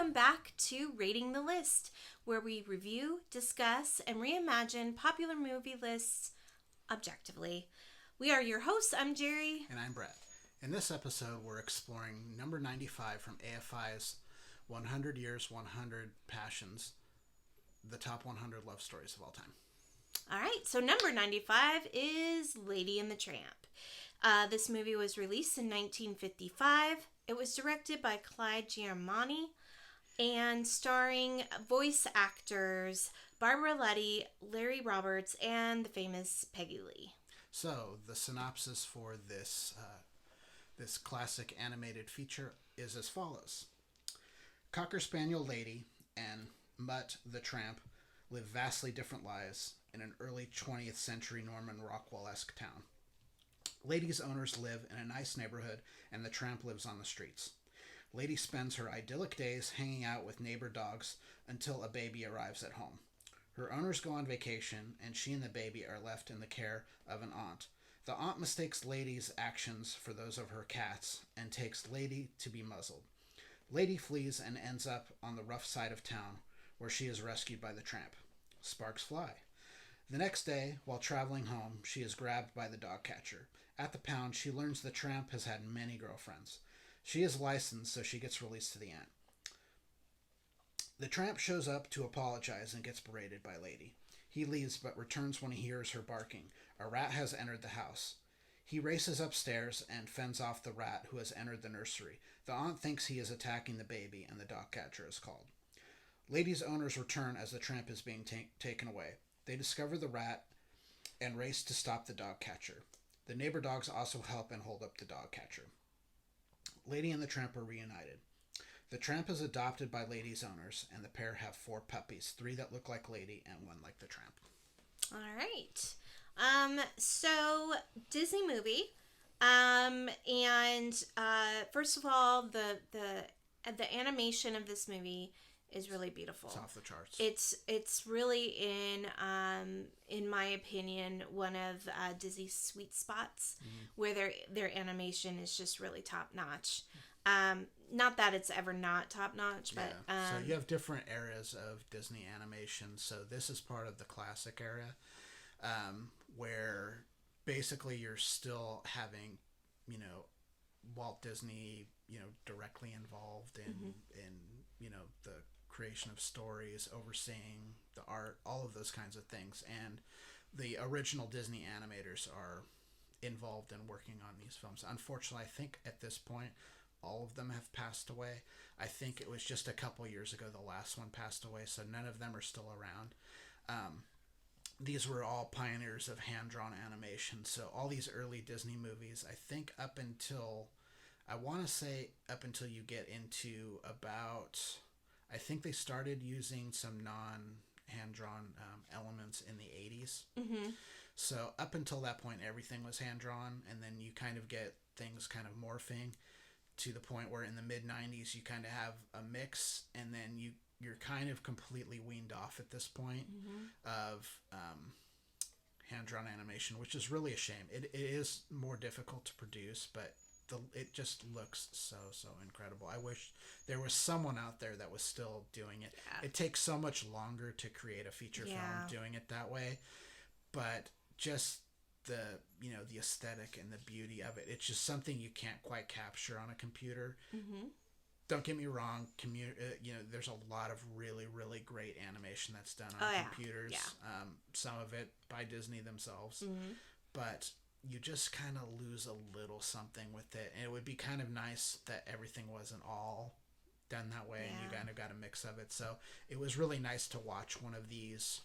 welcome back to Rating the List, where we review, discuss, and reimagine popular movie lists objectively. We are your hosts. I'm Jerry. And I'm Brett. In this episode, we're exploring number 95 from AFI's 100 Years, 100 Passions, the top 100 love stories of all time. All right, so number 95 is Lady and the Tramp. This movie was released in 1955. It was directed by Clyde Giamatti and starring voice actors Barbara Letty, Larry Roberts, and the famous Peggy Lee. So, the synopsis for this classic animated feature is as follows. Cocker Spaniel Lady and Mutt the Tramp live vastly different lives in an early 20th century Norman Rockwell-esque town. Lady's owners live in a nice neighborhood, and the tramp lives on the streets. Lady spends her idyllic days hanging out with neighbor dogs until a baby arrives at home. Her owners go on vacation, and she and the baby are left in the care of an aunt. The aunt mistakes Lady's actions for those of her cats and takes Lady to be muzzled. Lady flees and ends up on the rough side of town, where she is rescued by the tramp. Sparks fly. The next day, while traveling home, she is grabbed by the dog catcher. At the pound, she learns the tramp has had many girlfriends. She is licensed, so she gets released to the aunt. The tramp shows up to apologize and gets berated by Lady. He leaves but returns when he hears her barking. A rat has entered the house. He races upstairs and fends off the rat who has entered the nursery. The aunt thinks he is attacking the baby, and the dog catcher is called. Lady's owners return as the tramp is being taken away. They discover the rat and race to stop the dog catcher. The neighbor dogs also help and hold up the dog catcher. Lady and the tramp are reunited. The tramp is adopted by Lady's owners, and the pair have 4 puppies, 3 that look like Lady and 1 like the tramp. All right. So Disney movie. And first of all, the animation of this movie is really beautiful. It's off the charts. It's really in my opinion, one of Disney's sweet spots, where their animation is just really top notch. Not that it's ever not top notch, but so you have different eras of Disney animation. So this is part of the classic era, where basically you're still having, Walt Disney, directly involved in the creation of stories, overseeing the art, all of those kinds of things. And the original Disney animators are involved in working on these films. Unfortunately, I think at this point, all of them have passed away. I think it was just a couple years ago the last one passed away, so none of them are still around. These were all pioneers of hand-drawn animation, so all these early Disney movies, I think up until you get into about... I think they started using some non-hand-drawn elements in the 80s. Mm-hmm. So up until that point, everything was hand-drawn, and then you kind of get things kind of morphing to the point where in the mid-90s you kind of have a mix, and then you're kind of completely weaned off at this point of hand-drawn animation, which is really a shame. It is more difficult to produce, but it just looks so incredible. I wish there was someone out there that was still doing it. Yeah. It takes so much longer to create a feature film doing it that way, but just the aesthetic and the beauty of it, it's just something you can't quite capture on a computer. Don't get me wrong, there's a lot of really, really great animation that's done on computers. Yeah. Some of it by Disney themselves, but you just kind of lose a little something with it. And it would be kind of nice that everything wasn't all done that way, and you kind of got a mix of it. So it was really nice to watch one of these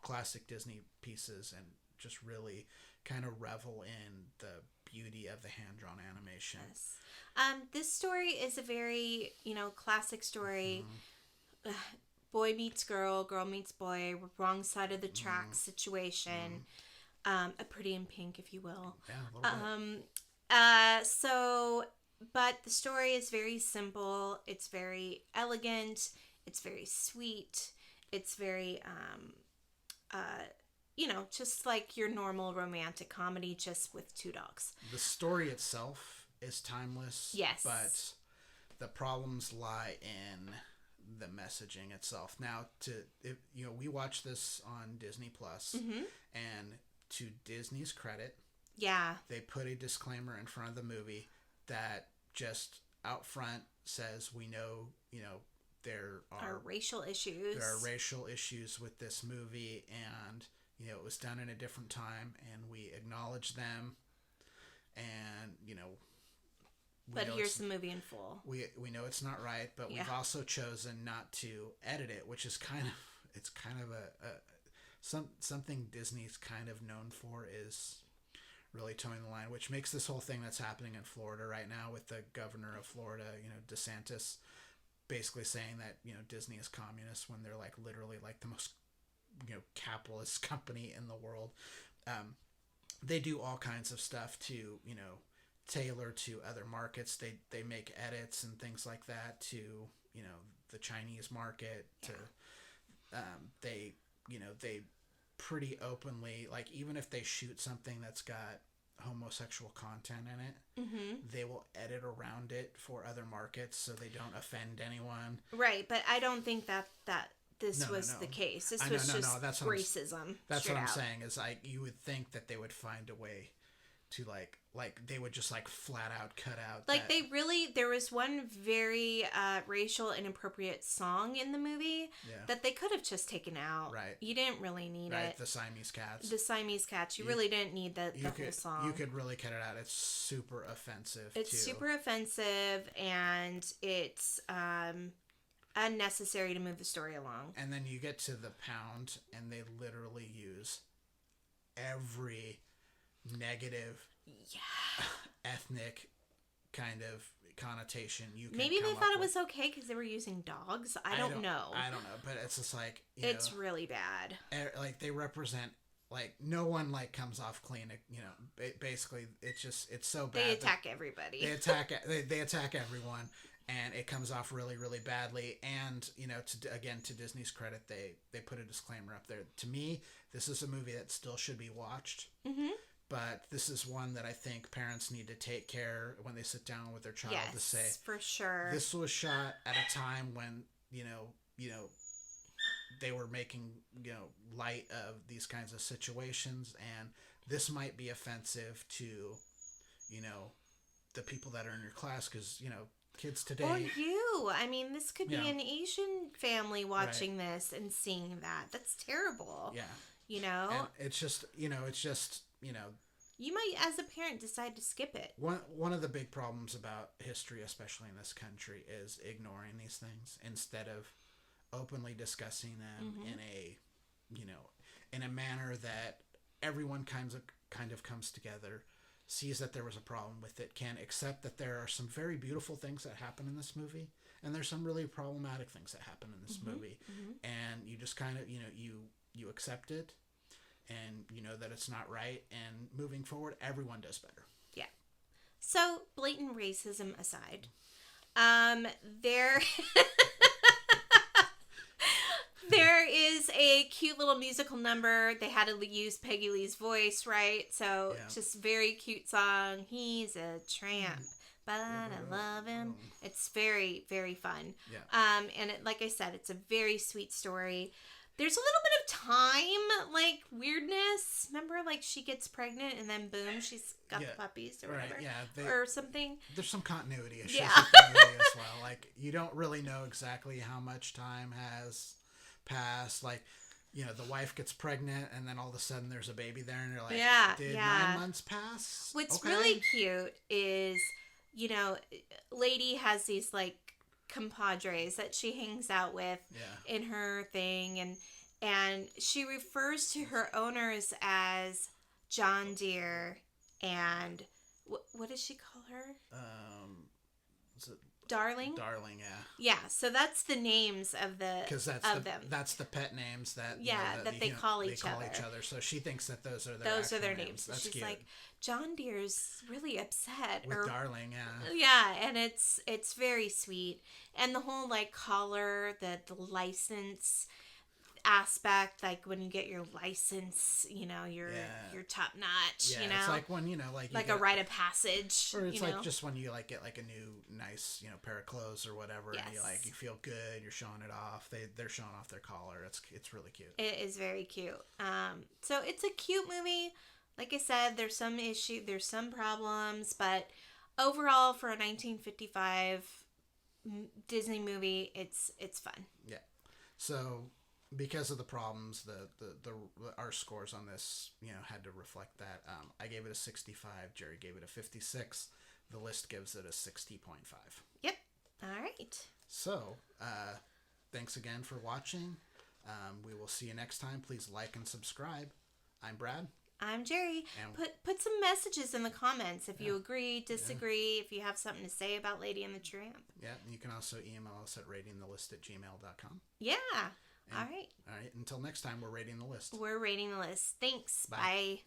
classic Disney pieces and just really kind of revel in the beauty of the hand-drawn animation. Yes. This story is a very, classic story. Boy meets girl, girl meets boy, wrong side of the track situation. A Pretty in Pink, if you will. Yeah, a little bit. But the story is very simple. It's very elegant. It's very sweet. It's very, just like your normal romantic comedy, just with 2 dogs. The story itself is timeless. Yes. But The problems lie in the messaging itself. Now, we watched this on Disney Plus, and to Disney's credit, they put a disclaimer in front of the movie that just out front says, we know, there are racial issues. There are racial issues with this movie, and it was done in a different time, and we acknowledge them, and but here's the movie in full. We know it's not right, but we've also chosen not to edit it, which is kind of something Disney's kind of known for, is really towing the line, which makes this whole thing that's happening in Florida right now with the governor of Florida, DeSantis, basically saying that Disney is communist when they're like literally like the most capitalist company in the world. They do all kinds of stuff to tailor to other markets. They make edits and things like that to the Chinese market. To they pretty openly, like, even if they shoot something that's got homosexual content in it, they will edit around it for other markets so they don't offend anyone. Right, but I don't think that this was the case. This was just racism. That's what I'm saying, is like, you would think that they would find a way to like they would just like flat out cut out. Like there was one very racial inappropriate song in the movie that they could have just taken out. Right. You didn't really need it. The Siamese Cats. The Siamese Cats. You really didn't need the whole song. You could really cut it out. It's super offensive. It's super offensive, and it's unnecessary to move the story along. And then you get to the pound, and they literally use every negative ethnic kind of connotation you can maybe they thought it was okay because they were using dogs. I don't know, but it's just like it's really bad. Like, they represent, like, no one like comes off clean. Basically it's so bad. They attack everybody. They attack everyone, and it comes off really, really badly. And to Disney's credit, they put a disclaimer up there. To me, this is a movie that still should be watched. But this is one that I think parents need to take care when they sit down with their child to say, for sure. This was shot at a time when, they were making, light of these kinds of situations, and this might be offensive to, the people that are in your class, because, kids today. Or you. I mean, this could be an Asian family watching this and seeing that. That's terrible. Yeah. And it's just, you might, as a parent, decide to skip it. One of the big problems about history, especially in this country, is ignoring these things instead of openly discussing them in a manner that everyone kind of comes together, sees that there was a problem with it, can accept that there are some very beautiful things that happen in this movie, and there's some really problematic things that happen in this movie, and you just kind of you accept it. And you know that it's not right, and moving forward, everyone does better. Yeah. So, blatant racism aside, there is a cute little musical number. They had to use Peggy Lee's voice, right? So, just very cute song. He's a tramp, but I love him. It's very, very fun. Yeah. And like I said, it's a very sweet story. There's a little bit of time, like, weirdness. Remember, like, she gets pregnant and then boom, she's got the puppies or whatever. Or something. There's some continuity issues with the movie as well. Like, you don't really know exactly how much time has passed. Like, the wife gets pregnant and then all of a sudden there's a baby there and you're like, did 9 months pass? What's really cute is, Lady has these, like, compadres that she hangs out with in her thing, and she refers to her owners as John Deere and what does she call her? Is it Darling? Darling, yeah. So that's the names of them. That's the pet names that that they call each other. So she thinks that those are their names. That's She's cute. Like, John Deere's really upset with Darling, and it's very sweet, and the whole like collar, the license. aspect, like when you get your license, you're top notch. Yeah, it's like when like a rite of passage, or it's like just when you like get like a new nice pair of clothes or whatever, and you feel good, you're showing it off. They're showing off their collar. It's really cute. It is very cute. So it's a cute movie. Like I said, there's some problems, but overall for a 1955 Disney movie, it's fun. Yeah. So because of the problems, our scores on this, had to reflect that. I gave it a 65. Jerry gave it a 56. The list gives it a 60.5. Yep. All right. So, thanks again for watching. We will see you next time. Please like and subscribe. I'm Brad. I'm Jerry. And put some messages in the comments if you agree, disagree, if you have something to say about Lady and the Tramp. Yeah, and you can also email us at ratingthelist@gmail.com. Yeah. And, all right. Until next time, we're rating the list. We're rating the list. Thanks. Bye. Bye.